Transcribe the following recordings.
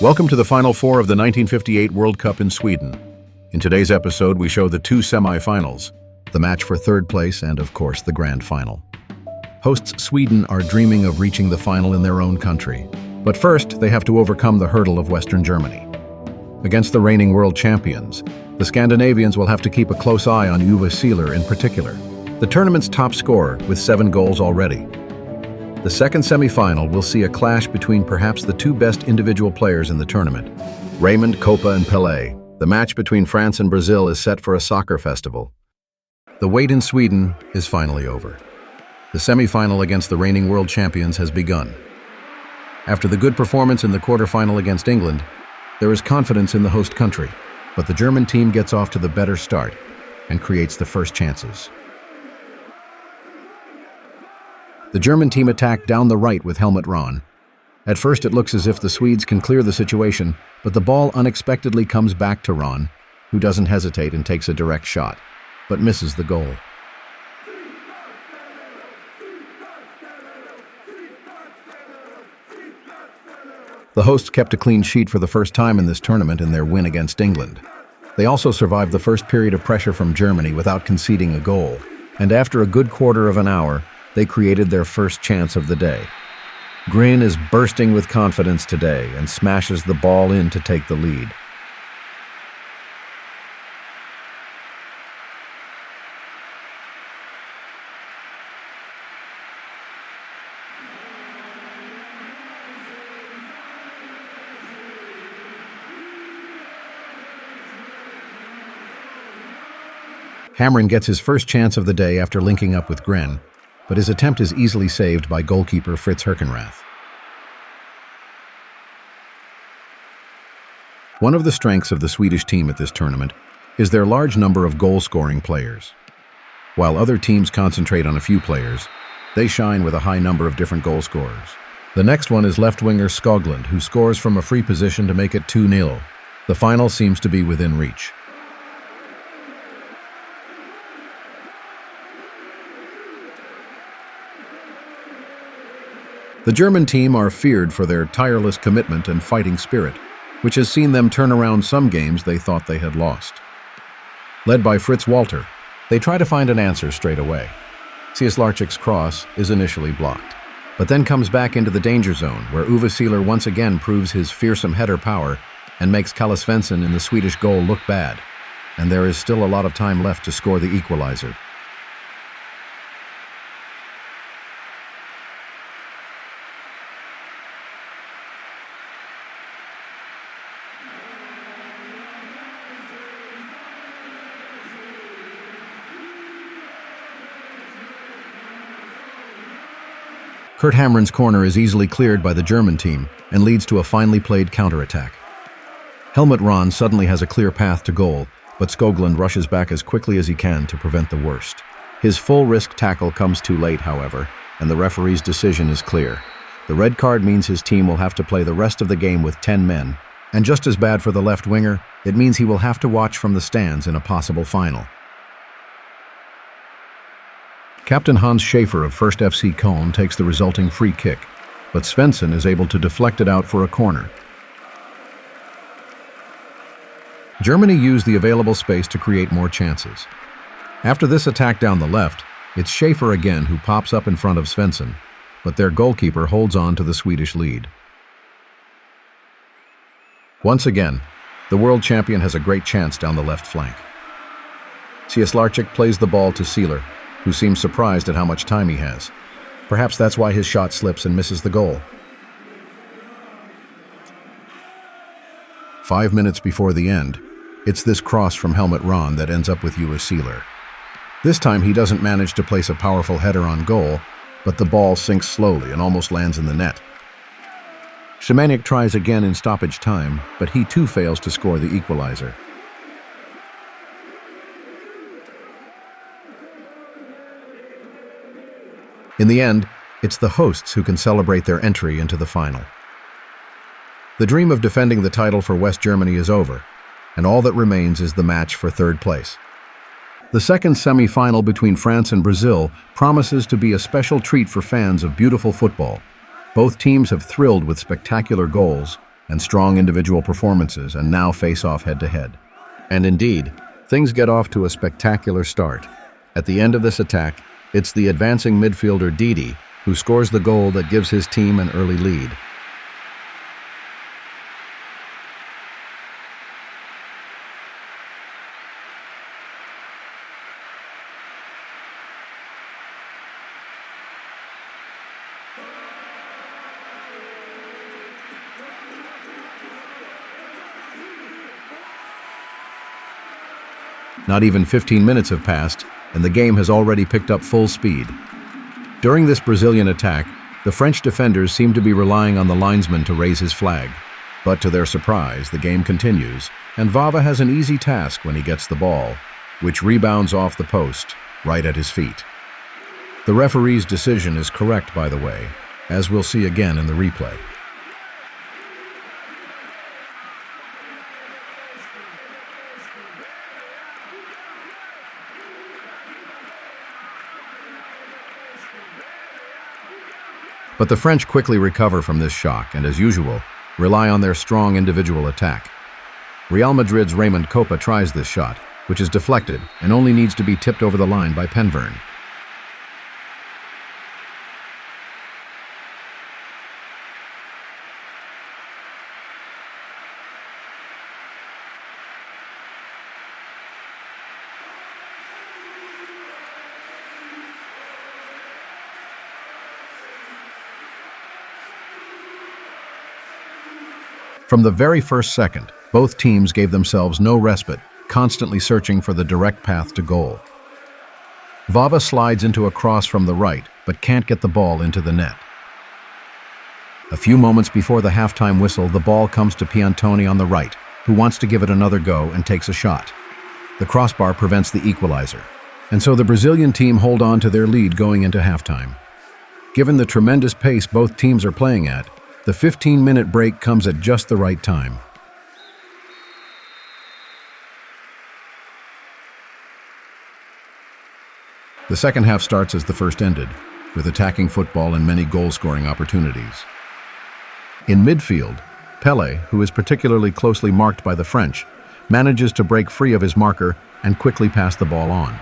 Welcome to the Final Four of the 1958 World Cup in Sweden. In today's episode, we show the two semifinals, the match for third place and, of course, the grand final. Hosts Sweden are dreaming of reaching the final in their own country. But first, they have to overcome the hurdle of Western Germany. Against the reigning world champions, the Scandinavians will have to keep a close eye on Uwe Seeler in particular, the tournament's top scorer with 7 goals already. The second semi-final will see a clash between perhaps the two best individual players in the tournament, Raymond, Kopa, and Pelé. The match between France and Brazil is set for a soccer festival. The wait in Sweden is finally over. The semi-final against the reigning world champions has begun. After the good performance in the quarter-final against England, there is confidence in the host country, but the German team gets off to the better start and creates the first chances. The German team attacked down the right with Helmut Rahn. At first it looks as if the Swedes can clear the situation, but the ball unexpectedly comes back to Rahn, who doesn't hesitate and takes a direct shot, but misses the goal. The hosts kept a clean sheet for the first time in this tournament in their win against England. They also survived the first period of pressure from Germany without conceding a goal, and after a good quarter of an hour, they created their first chance of the day. Green is bursting with confidence today and smashes the ball in to take the lead. Hamren gets his first chance of the day after linking up with Gren, but his attempt is easily saved by goalkeeper Fritz Herkenrath. One of the strengths of the Swedish team at this tournament is their large number of goal-scoring players. While other teams concentrate on a few players, they shine with a high number of different goal scorers. The next one is left-winger Skoglund, who scores from a free position to make it 2-0. The final seems to be within reach. The German team are feared for their tireless commitment and fighting spirit, which has seen them turn around some games they thought they had lost. Led by Fritz Walter, they try to find an answer straight away. Cieślarczyk's cross is initially blocked, but then comes back into the danger zone, where Uwe Seeler once again proves his fearsome header power and makes Kalle Svensson in the Swedish goal look bad, and there is still a lot of time left to score the equalizer. Kurt Hamren's corner is easily cleared by the German team and leads to a finely played counterattack. Helmut Rahn suddenly has a clear path to goal, but Skoglund rushes back as quickly as he can to prevent the worst. His full-risk tackle comes too late, however, and the referee's decision is clear. The red card means his team will have to play the rest of the game with 10 men, and just as bad for the left winger, it means he will have to watch from the stands in a possible final. Captain Hans Schäfer of 1st FC Köln takes the resulting free kick, but Svensson is able to deflect it out for a corner. Germany used the available space to create more chances. After this attack down the left, it's Schäfer again who pops up in front of Svensson, but their goalkeeper holds on to the Swedish lead. Once again, the world champion has a great chance down the left flank. Cieślarczyk plays the ball to Seeler, who seems surprised at how much time he has. Perhaps that's why his shot slips and misses the goal. 5 minutes before the end, it's this cross from Helmut Rahn that ends up with Uwe Seeler. This time he doesn't manage to place a powerful header on goal, but the ball sinks slowly and almost lands in the net. Szymanek tries again in stoppage time, but he too fails to score the equalizer. In the end, it's the hosts who can celebrate their entry into the final. The dream of defending the title for West Germany is over, and all that remains is the match for third place. The second semi-final between France and Brazil promises to be a special treat for fans of beautiful football. Both teams have thrilled with spectacular goals, and strong individual performances and now face off head-to-head. And indeed, things get off to a spectacular start. At the end of this attack, it's the advancing midfielder Didi who scores the goal that gives his team an early lead. Not even 15 minutes have passed, and the game has already picked up full speed. During this Brazilian attack, the French defenders seem to be relying on the linesman to raise his flag. But to their surprise, the game continues, and Vava has an easy task when he gets the ball, which rebounds off the post, right at his feet. The referee's decision is correct, by the way, as we'll see again in the replay. But the French quickly recover from this shock and, as usual, rely on their strong individual attack. Real Madrid's Raymond Kopa tries this shot, which is deflected and only needs to be tipped over the line by Penvern. From the very first second, both teams gave themselves no respite, constantly searching for the direct path to goal. Vava slides into a cross from the right, but can't get the ball into the net. A few moments before the halftime whistle, the ball comes to Piantoni on the right, who wants to give it another go and takes a shot. The crossbar prevents the equalizer, and so the Brazilian team hold on to their lead going into halftime. Given the tremendous pace both teams are playing at, the 15-minute break comes at just the right time. The second half starts as the first ended, with attacking football and many goal-scoring opportunities. In midfield, Pelé, who is particularly closely marked by the French, manages to break free of his marker and quickly pass the ball on.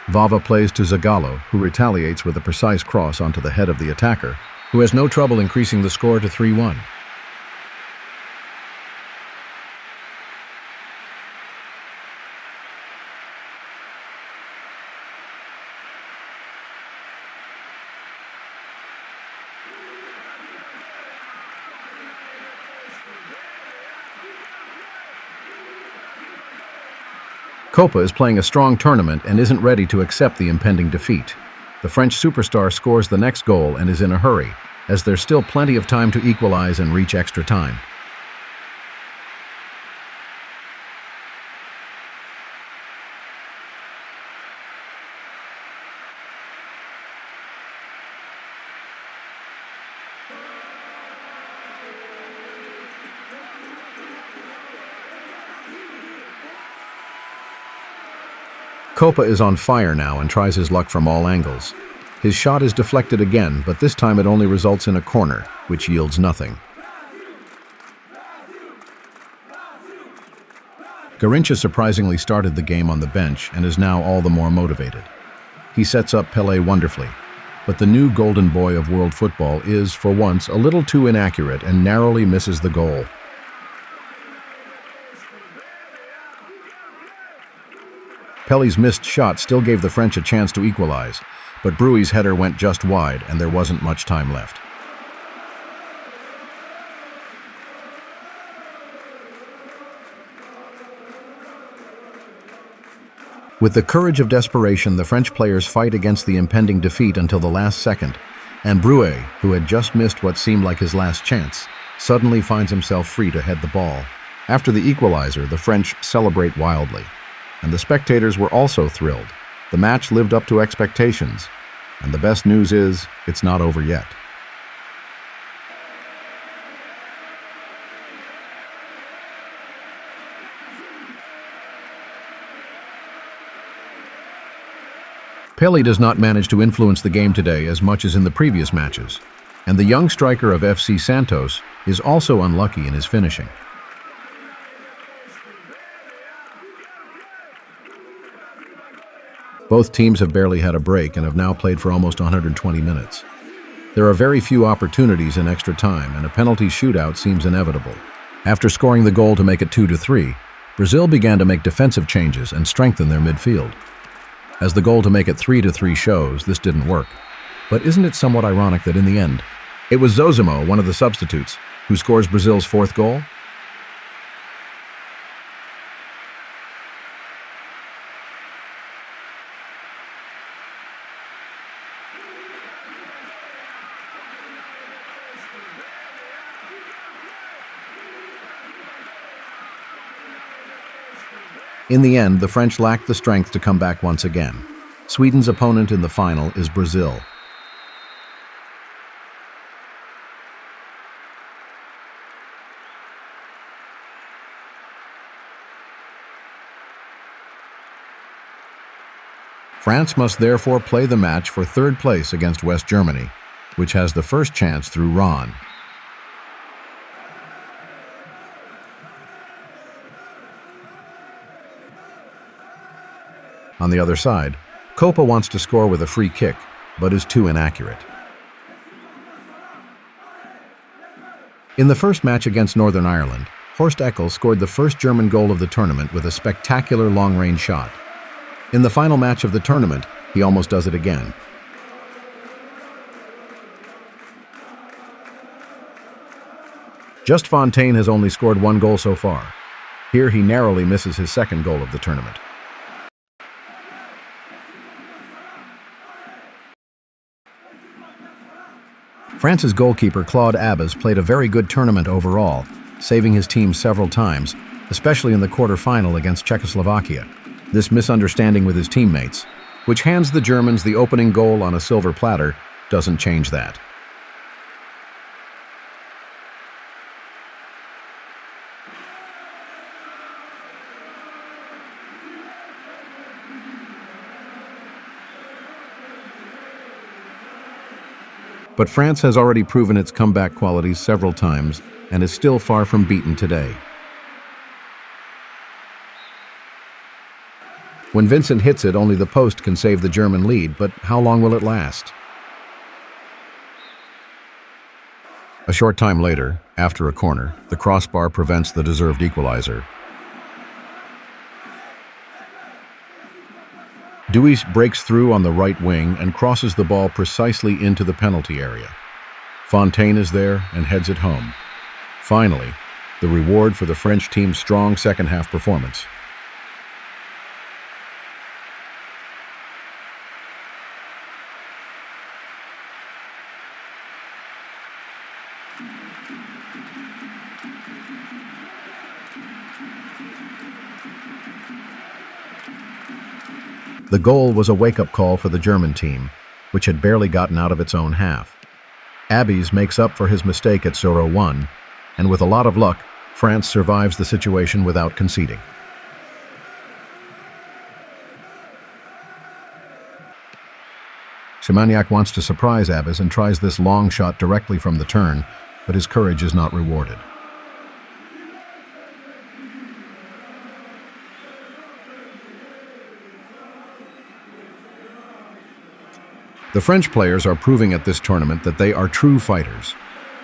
Vava plays to Zagallo, who retaliates with a precise cross onto the head of the attacker, who has no trouble increasing the score to 3-1. Kopa is playing a strong tournament and isn't ready to accept the impending defeat. The French superstar scores the next goal and is in a hurry, as there's still plenty of time to equalize and reach extra time. Kopa is on fire now and tries his luck from all angles. His shot is deflected again, but this time it only results in a corner, which yields nothing. Garrincha surprisingly started the game on the bench and is now all the more motivated. He sets up Pelé wonderfully, but the new golden boy of world football is, for once, a little too inaccurate and narrowly misses the goal. Pellé's missed shot still gave the French a chance to equalize, but Bruey's header went just wide and there wasn't much time left. With the courage of desperation, the French players fight against the impending defeat until the last second, and Bruey, who had just missed what seemed like his last chance, suddenly finds himself free to head the ball. After the equalizer, the French celebrate wildly, and the spectators were also thrilled. The match lived up to expectations, and the best news is, it's not over yet. Pelé does not manage to influence the game today as much as in the previous matches. And the young striker of FC Santos is also unlucky in his finishing. Both teams have barely had a break and have now played for almost 120 minutes. There are very few opportunities in extra time, and a penalty shootout seems inevitable. After scoring the goal to make it 2-3, Brazil began to make defensive changes and strengthen their midfield. As the goal to make it 3-3 shows, this didn't work. But isn't it somewhat ironic that in the end, it was Zozimo, one of the substitutes, who scores Brazil's fourth goal? In the end, the French lacked the strength to come back once again. Sweden's opponent in the final is Brazil. France must therefore play the match for third place against West Germany, which has the first chance through Ron. On the other side, Copa wants to score with a free kick, but is too inaccurate. In the first match against Northern Ireland, Horst Eckel scored the first German goal of the tournament with a spectacular long-range shot. In the final match of the tournament, he almost does it again. Just Fontaine has only scored one goal so far. Here he narrowly misses his second goal of the tournament. France's goalkeeper Claude Abbas played a very good tournament overall, saving his team several times, especially in the quarter-final against Czechoslovakia. This misunderstanding with his teammates, which hands the Germans the opening goal on a silver platter, doesn't change that. But France has already proven its comeback qualities several times and is still far from beaten today. When Vincent hits it, only the post can save the German lead, but how long will it last? A short time later, after a corner, the crossbar prevents the deserved equalizer. Duis breaks through on the right wing and crosses the ball precisely into the penalty area. Fontaine is there and heads it home. Finally, the reward for the French team's strong second-half performance. The goal was a wake-up call for the German team, which had barely gotten out of its own half. Abbas makes up for his mistake at 0-1, and with a lot of luck, France survives the situation without conceding. Simaniak wants to surprise Abbas and tries this long shot directly from the turn, but his courage is not rewarded. The French players are proving at this tournament that they are true fighters.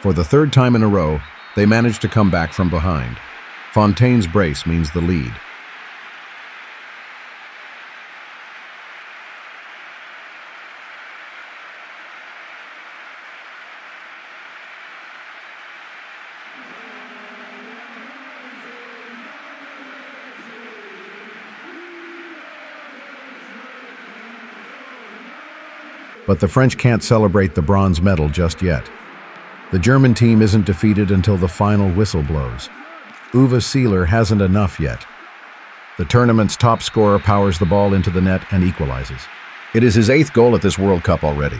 For the third time in a row, they managed to come back from behind. Fontaine's brace means the lead. But the French can't celebrate the bronze medal just yet. The German team isn't defeated until the final whistle blows. Uwe Seeler hasn't enough yet. The tournament's top scorer powers the ball into the net and equalizes. It is his 8th goal at this World Cup already.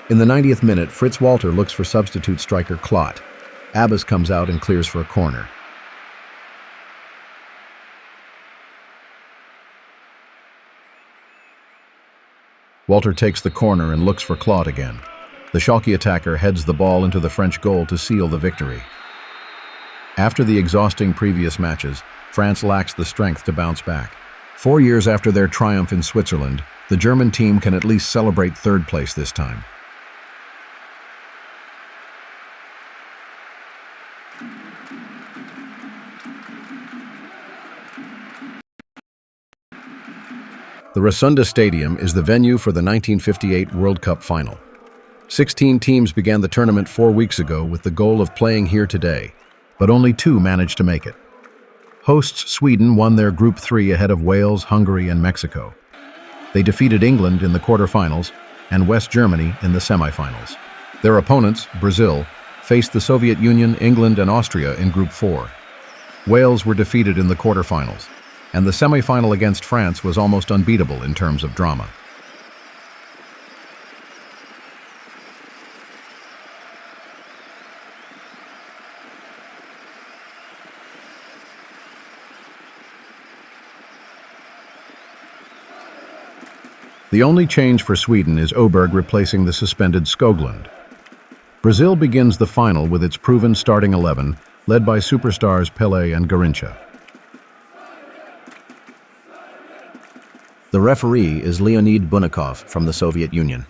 In the 90th minute, Fritz Walter looks for substitute striker Klott. Abbas comes out and clears for a corner. Walter takes the corner and looks for Klott again. The Schalke attacker heads the ball into the French goal to seal the victory. After the exhausting previous matches, France lacks the strength to bounce back. 4 years after their triumph in Switzerland, the German team can at least celebrate third place this time. The Rasunda Stadium is the venue for the 1958 World Cup final. 16 teams began the tournament 4 weeks ago with the goal of playing here today, but only 2 managed to make it. Hosts Sweden won their Group 3 ahead of Wales, Hungary, and Mexico. They defeated England in the quarterfinals and West Germany in the semifinals. Their opponents, Brazil, faced the Soviet Union, England, and Austria in Group 4. Wales were defeated in the quarterfinals, and the semifinal against France was almost unbeatable in terms of drama. The only change for Sweden is Oberg replacing the suspended Skoglund. Brazil begins the final with its proven starting 11, led by superstars Pelé and Garrincha. The referee is Leonid Bunikov from the Soviet Union.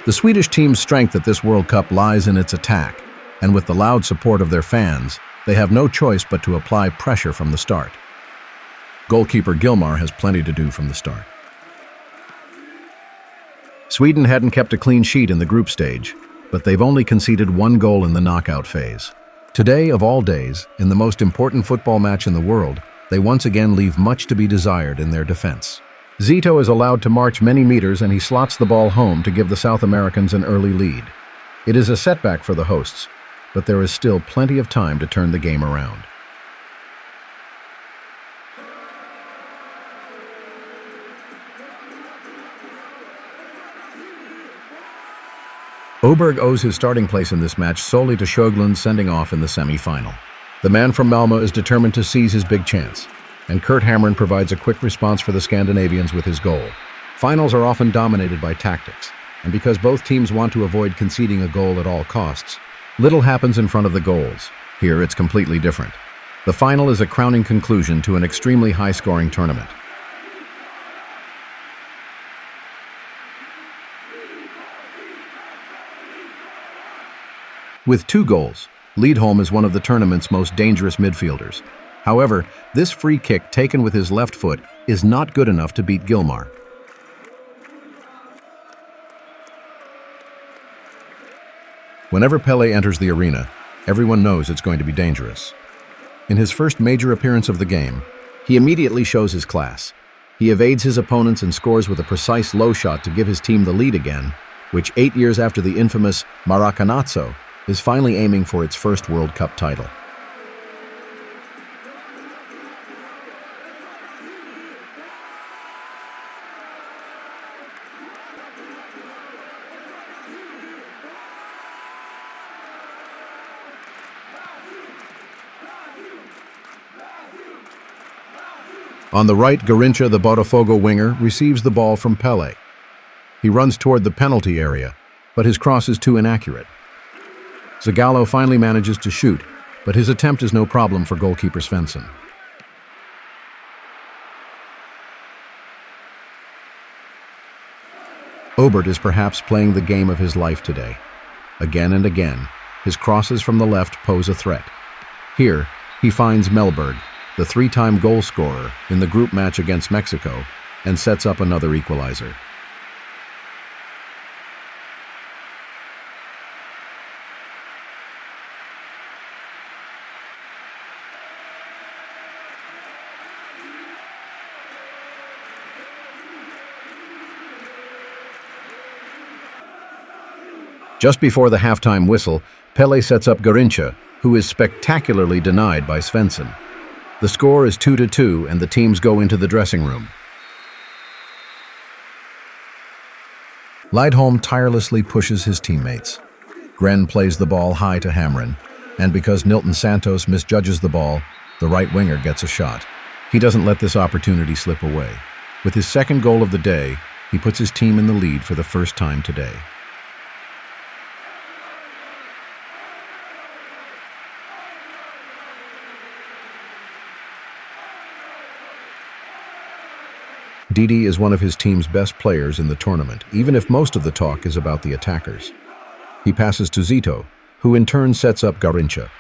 The Swedish team's strength at this World Cup lies in its attack, and with the loud support of their fans, they have no choice but to apply pressure from the start. Goalkeeper Gilmar has plenty to do from the start. Sweden hadn't kept a clean sheet in the group stage, but they've only conceded 1 goal in the knockout phase. Today, of all days, in the most important football match in the world, they once again leave much to be desired in their defense. Zito is allowed to march many meters and he slots the ball home to give the South Americans an early lead. It is a setback for the hosts, but there is still plenty of time to turn the game around. Oberg owes his starting place in this match solely to Skoglund sending off in the semi-final. The man from Malmö is determined to seize his big chance, and Kurt Hamren provides a quick response for the Scandinavians with his goal. Finals are often dominated by tactics, and because both teams want to avoid conceding a goal at all costs, little happens in front of the goals. Here, it's completely different. The final is a crowning conclusion to an extremely high-scoring tournament. With 2 goals, Lidholm is one of the tournament's most dangerous midfielders. However, this free kick taken with his left foot is not good enough to beat Gilmar. Whenever Pelé enters the arena, everyone knows it's going to be dangerous. In his first major appearance of the game, he immediately shows his class. He evades his opponents and scores with a precise low shot to give his team the lead again, which 8 years after the infamous Maracanazo is finally aiming for its first World Cup title. On the right, Garrincha, the Botafogo winger, receives the ball from Pelé. He runs toward the penalty area, but his cross is too inaccurate. Zagallo finally manages to shoot, but his attempt is no problem for goalkeeper Svensson. Obert is perhaps playing the game of his life today. Again and again, his crosses from the left pose a threat. Here, he finds Mellberg, the 3-time goal scorer in the group match against Mexico, and sets up another equalizer. Just before the halftime whistle, Pelé sets up Garrincha, who is spectacularly denied by Svensson. The score is 2-2, and the teams go into the dressing room. Lidholm tirelessly pushes his teammates. Gren plays the ball high to Hamrin, and because Nilton Santos misjudges the ball, the right winger gets a shot. He doesn't let this opportunity slip away. With his second goal of the day, he puts his team in the lead for the first time today. Didi is one of his team's best players in the tournament, even if most of the talk is about the attackers. He passes to Zito, who in turn sets up Garincha.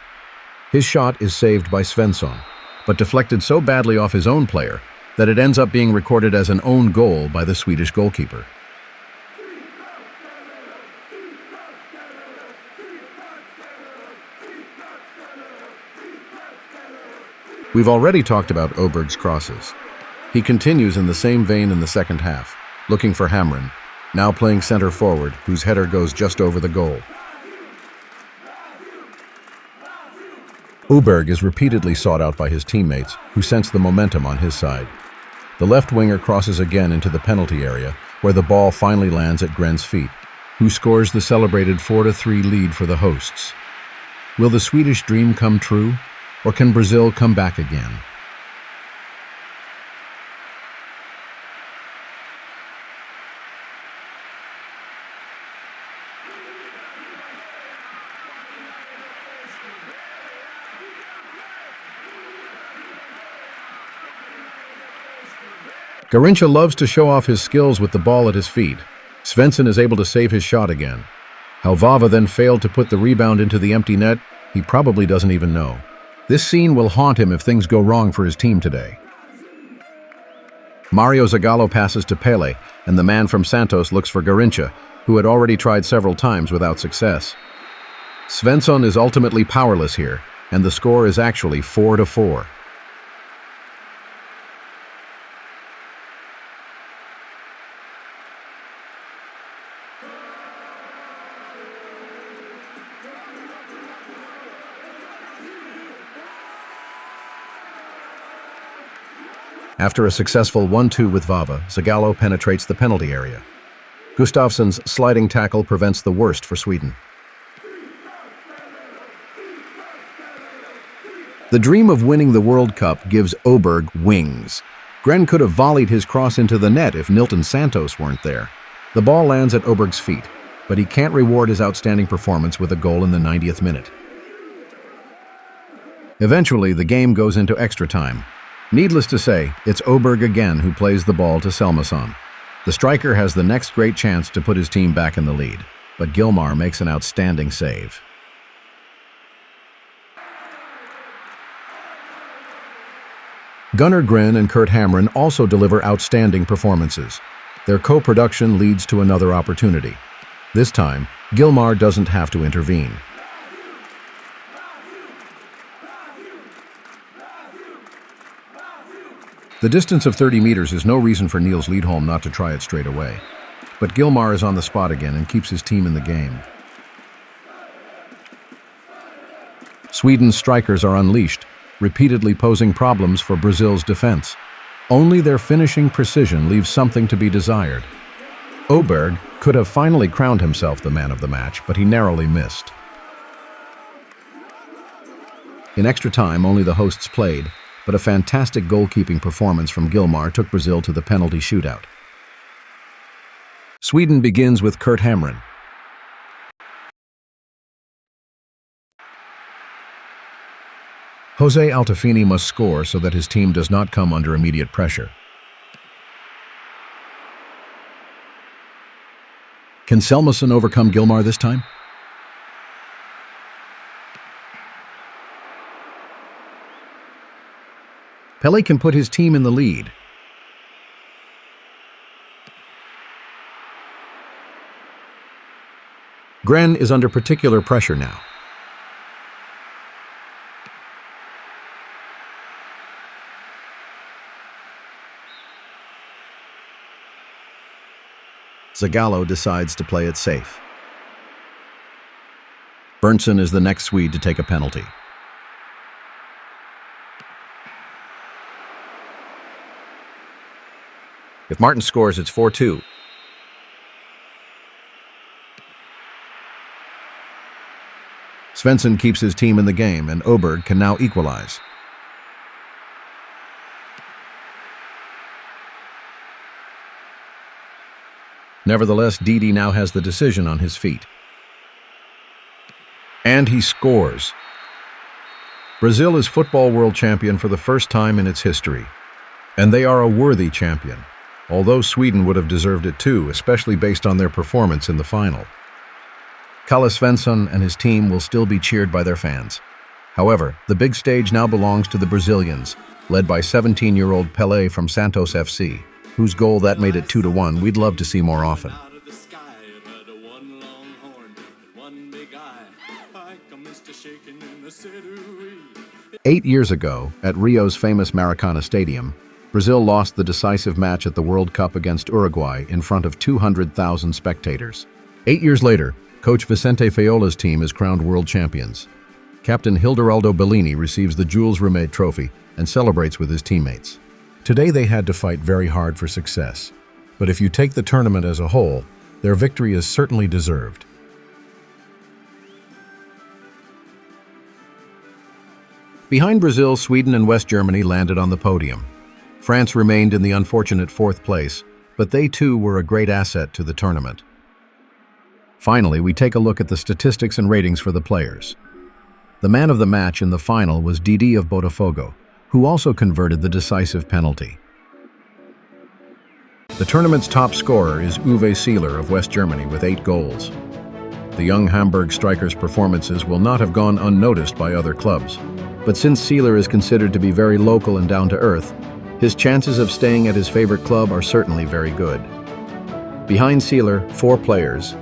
His shot is saved by Svensson, but deflected so badly off his own player that it ends up being recorded as an own goal by the Swedish goalkeeper. We've already talked about Oberg's crosses. He continues in the same vein in the second half, looking for Hamrin, now playing center forward, whose header goes just over the goal. Oberg is repeatedly sought out by his teammates, who sense the momentum on his side. The left winger crosses again into the penalty area, where the ball finally lands at Gren's feet, who scores the celebrated 4-3 lead for the hosts. Will the Swedish dream come true, or can Brazil come back again? Garincha loves to show off his skills with the ball at his feet. Svensson is able to save his shot again. How Vava then failed to put the rebound into the empty net, he probably doesn't even know. This scene will haunt him if things go wrong for his team today. Mario Zagallo passes to Pele, and the man from Santos looks for Garincha, who had already tried several times without success. Svensson is ultimately powerless here, and the score is actually 4-4. After a successful 1-2 with Vava, Zagallo penetrates the penalty area. Gustafsson's sliding tackle prevents the worst for Sweden. The dream of winning the World Cup gives Oberg wings. Gren could have volleyed his cross into the net if Nilton Santos weren't there. The ball lands at Oberg's feet, but he can't reward his outstanding performance with a goal in the 90th minute. Eventually, the game goes into extra time. Needless to say, it's Oberg again who plays the ball to Selmason. The striker has the next great chance to put his team back in the lead, but Gilmar makes an outstanding save. Gunnar Gren and Kurt Hamrin also deliver outstanding performances. Their co-production leads to another opportunity. This time, Gilmar doesn't have to intervene. The distance of 30 meters is no reason for Niels Lidholm not to try it straight away. But Gilmar is on the spot again and keeps his team in the game. Sweden's strikers are unleashed, repeatedly posing problems for Brazil's defense. Only their finishing precision leaves something to be desired. Oberg could have finally crowned himself the man of the match, but he narrowly missed. In extra time, only the hosts played, but a fantastic goalkeeping performance from Gilmar took Brazil to the penalty shootout. Sweden begins with Kurt Hamrin. Jose Altafini must score so that his team does not come under immediate pressure. Can Selmason overcome Gilmar this time? Pele can put his team in the lead. Gren is under particular pressure now. Zagallo decides to play it safe. Berntsen is the next Swede to take a penalty. If Martin scores, it's 4-2. Svensson keeps his team in the game, and Oberg can now equalize. Nevertheless, Didi now has the decision on his feet. And he scores. Brazil is football world champion for the first time in its history. And they are a worthy champion, although Sweden would have deserved it too, especially based on their performance in the final. Kalle Svensson and his team will still be cheered by their fans. However, the big stage now belongs to the Brazilians, led by 17-year-old Pelé from Santos FC, whose goal that made it 2-1 we'd love to see more often. 8 years ago, at Rio's famous Maracana Stadium, Brazil lost the decisive match at the World Cup against Uruguay in front of 200,000 spectators. 8 years later, coach Vicente Feola's team is crowned world champions. Captain Hilderaldo Bellini receives the Jules Rimet Trophy and celebrates with his teammates. Today they had to fight very hard for success, but if you take the tournament as a whole, their victory is certainly deserved. Behind Brazil, Sweden and West Germany landed on the podium. France remained in the unfortunate 4th place, but they too were a great asset to the tournament. Finally, we take a look at the statistics and ratings for the players. The man of the match in the final was Didi of Botafogo, who also converted the decisive penalty. The tournament's top scorer is Uwe Seeler of West Germany with 8 goals. The young Hamburg striker's performances will not have gone unnoticed by other clubs, but since Seeler is considered to be very local and down-to-earth, his chances of staying at his favorite club are certainly very good. Behind Seeler, 4 players,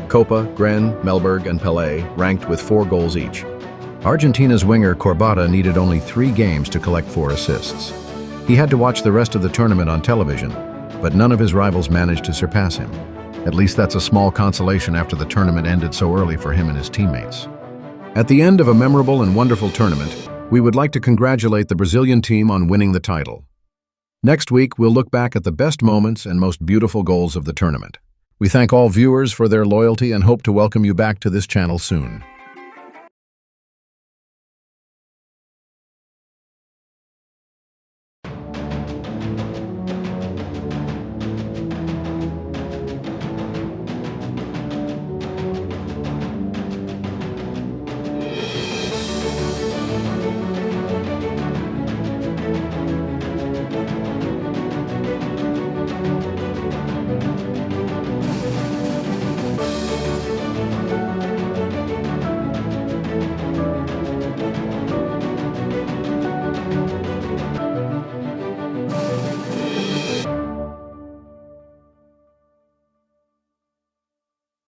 Copa, Gren, Melberg, and Pelé, ranked with 4 goals each. Argentina's winger Corbata needed only 3 games to collect 4 assists. He had to watch the rest of the tournament on television, but none of his rivals managed to surpass him. At least that's a small consolation after the tournament ended so early for him and his teammates. At the end of a memorable and wonderful tournament, we would like to congratulate the Brazilian team on winning the title. Next week, we'll look back at the best moments and most beautiful goals of the tournament. We thank all viewers for their loyalty and hope to welcome you back to this channel soon.